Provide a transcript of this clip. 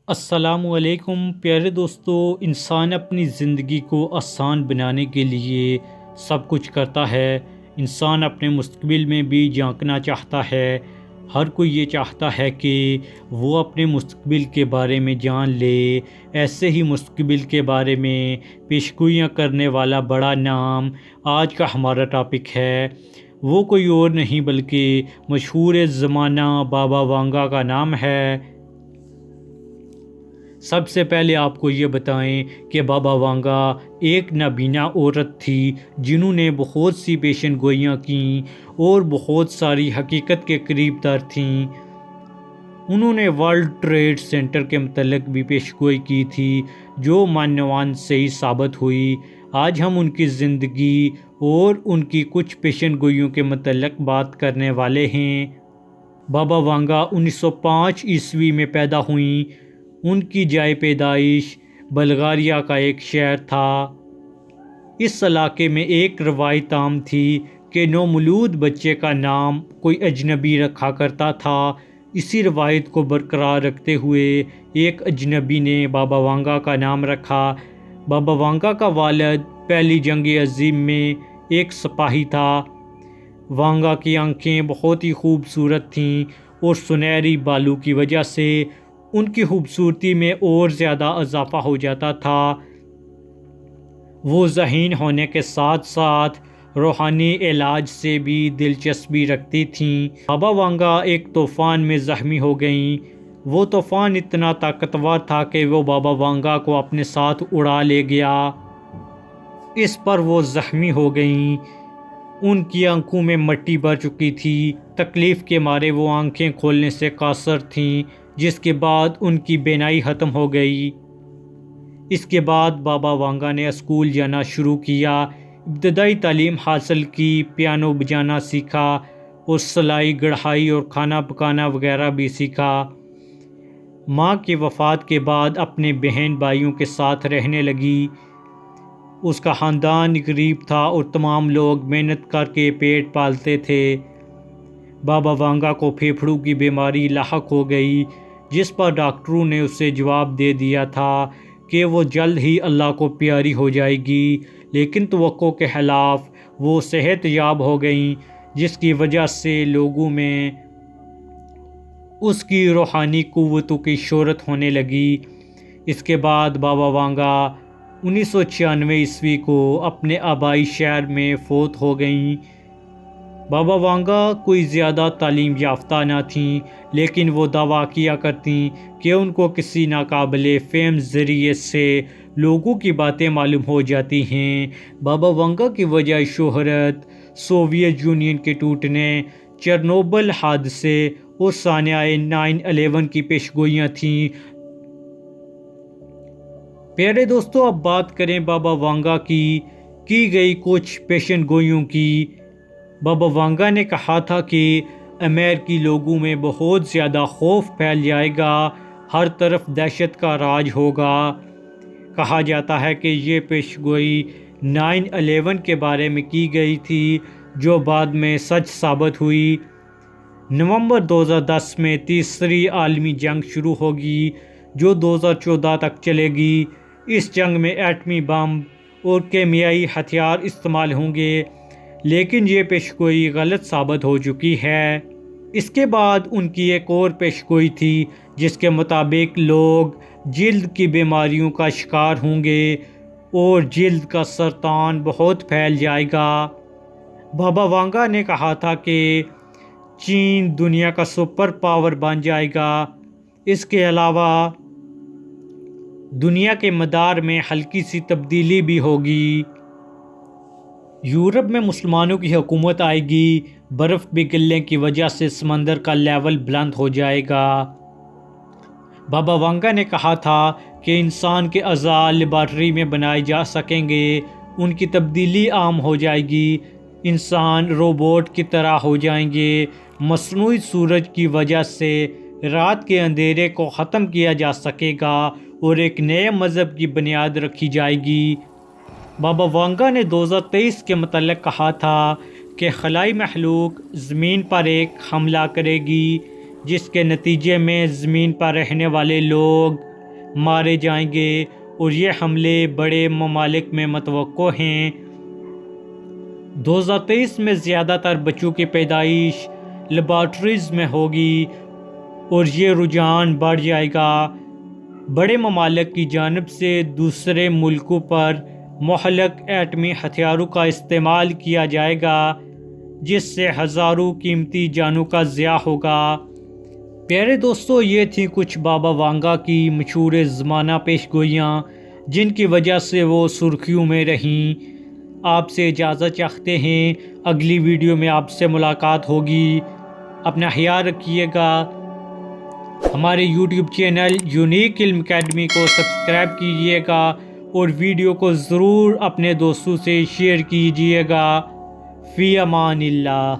السلام علیکم پیارے دوستو، انسان اپنی زندگی کو آسان بنانے کے لیے سب کچھ کرتا ہے۔ انسان اپنے مستقبل میں بھی جھانکنا چاہتا ہے۔ ہر کوئی یہ چاہتا ہے کہ وہ اپنے مستقبل کے بارے میں جان لے۔ ایسے ہی مستقبل کے بارے میں پیشگوئیاں کرنے والا بڑا نام آج کا ہمارا ٹاپک ہے۔ وہ کوئی اور نہیں بلکہ مشہور زمانہ بابا وانگا کا نام ہے۔ سب سے پہلے آپ کو یہ بتائیں کہ بابا وانگا ایک نابینا عورت تھی جنہوں نے بہت سی پیشن گوئیاں کیں اور بہت ساری حقیقت کے قریب تر تھیں۔ انہوں نے ورلڈ ٹریڈ سینٹر کے متعلق بھی پیشگوئی کی تھی جو مانوان صحیح ثابت ہوئی۔ آج ہم ان کی زندگی اور ان کی کچھ پیشن گوئیوں کے متعلق بات کرنے والے ہیں۔ بابا وانگا 1905 عیسوی میں پیدا ہوئیں۔ ان کی جائے پیدائش بلغاریہ کا ایک شہر تھا۔ اس علاقے میں ایک روایت عام تھی کہ نومولود بچے کا نام کوئی اجنبی رکھا کرتا تھا۔ اسی روایت کو برقرار رکھتے ہوئے ایک اجنبی نے بابا وانگا کا نام رکھا۔ بابا وانگا کا والد پہلی جنگ عظیم میں ایک سپاہی تھا۔ وانگا کی آنکھیں بہت ہی خوبصورت تھیں اور سنہری بالوں کی وجہ سے ان کی خوبصورتی میں اور زیادہ اضافہ ہو جاتا تھا۔ وہ ذہین ہونے کے ساتھ ساتھ روحانی علاج سے بھی دلچسپی رکھتی تھیں۔ بابا وانگا ایک طوفان میں زخمی ہو گئیں۔ وہ طوفان اتنا طاقتور تھا کہ وہ بابا وانگا کو اپنے ساتھ اڑا لے گیا۔ اس پر وہ زخمی ہو گئیں۔ ان کی آنکھوں میں مٹی بھر چکی تھی۔ تکلیف کے مارے وہ آنکھیں کھولنے سے قاصر تھیں، جس کے بعد ان کی بینائی ختم ہو گئی۔ اس کے بعد بابا وانگا نے اسکول جانا شروع کیا۔ ابتدائی تعلیم حاصل کی، پیانو بجانا سیکھا اور سلائی کڑھائی اور کھانا پکانا وغیرہ بھی سیکھا۔ ماں کی وفات کے بعد اپنے بہن بھائیوں کے ساتھ رہنے لگی۔ اس کا خاندان غریب تھا اور تمام لوگ محنت کر کے پیٹ پالتے تھے۔ بابا وانگا کو پھیپھڑوں کی بیماری لاحق ہو گئی، جس پر ڈاکٹروں نے اسے جواب دے دیا تھا کہ وہ جلد ہی اللہ کو پیاری ہو جائے گی، لیکن توقع کے خلاف وہ صحت یاب ہو گئیں، جس کی وجہ سے لوگوں میں اس کی روحانی قوتوں کی شہرت ہونے لگی۔ اس کے بعد بابا وانگا 1996 عیسوی کو اپنے آبائی شہر میں فوت ہو گئیں۔ بابا وانگا کوئی زیادہ تعلیم یافتہ نہ تھیں، لیکن وہ دعویٰ کیا کرتیں کہ ان کو کسی ناقابل فہم ذریعے سے لوگوں کی باتیں معلوم ہو جاتی ہیں۔ بابا وانگا کی وجہ شہرت سوویت یونین کے ٹوٹنے، چرنوبل حادثے اور سانحہ 9/11 کی پیشگوئیاں تھیں۔ پیارے دوستو، اب بات کریں بابا وانگا کی گئی کچھ پیشن گوئیوں کی۔ بابا وانگا نے کہا تھا کہ امریکی لوگوں میں بہت زیادہ خوف پھیل جائے گا، ہر طرف دہشت کا راج ہوگا۔ کہا جاتا ہے کہ یہ پیشگوئی 9/11 کے بارے میں کی گئی تھی، جو بعد میں سچ ثابت ہوئی۔ نومبر 2010 میں تیسری عالمی جنگ شروع ہوگی، جو 2014 تک چلے گی۔ اس جنگ میں ایٹمی بم اور کیمیائی ہتھیار استعمال ہوں گے، لیکن یہ پیشگوئی غلط ثابت ہو چکی ہے۔ اس کے بعد ان کی ایک اور پیشگوئی تھی، جس کے مطابق لوگ جلد کی بیماریوں کا شکار ہوں گے اور جلد کا سرطان بہت پھیل جائے گا۔ بابا وانگا نے کہا تھا کہ چین دنیا کا سپر پاور بن جائے گا۔ اس کے علاوہ دنیا کے مدار میں ہلکی سی تبدیلی بھی ہوگی۔ یورپ میں مسلمانوں کی حکومت آئے گی۔ برف پگھلنے کی وجہ سے سمندر کا لیول بلند ہو جائے گا۔ بابا وانگا نے کہا تھا کہ انسان کے اعضاء لیبارٹری میں بنائے جا سکیں گے، ان کی تبدیلی عام ہو جائے گی، انسان روبوٹ کی طرح ہو جائیں گے، مصنوعی سورج کی وجہ سے رات کے اندھیرے کو ختم کیا جا سکے گا اور ایک نئے مذہب کی بنیاد رکھی جائے گی۔ بابا وانگا نے 2023 کے متعلق کہا تھا کہ خلائی مخلوق زمین پر ایک حملہ کرے گی، جس کے نتیجے میں زمین پر رہنے والے لوگ مارے جائیں گے اور یہ حملے بڑے ممالک میں متوقع ہیں۔ 2023 میں زیادہ تر بچوں کی پیدائش لیبارٹریز میں ہوگی اور یہ رجحان بڑھ جائے گا۔ بڑے ممالک کی جانب سے دوسرے ملکوں پر مہلک ایٹمی ہتھیاروں کا استعمال کیا جائے گا، جس سے ہزاروں قیمتی جانوں کا ضیاع ہوگا۔ پیارے دوستو، یہ تھی کچھ بابا وانگا کی مشہور زمانہ پیش گوئیاں جن کی وجہ سے وہ سرخیوں میں رہیں۔ آپ سے اجازت چاہتے ہیں، اگلی ویڈیو میں آپ سے ملاقات ہوگی۔ اپنا خیال رکھیے گا۔ ہمارے یوٹیوب چینل یونیک علم اکیڈمی کو سبسکرائب کیجیے گا اور ویڈیو کو ضرور اپنے دوستوں سے شیئر کیجیے گا۔ فی امان اللہ۔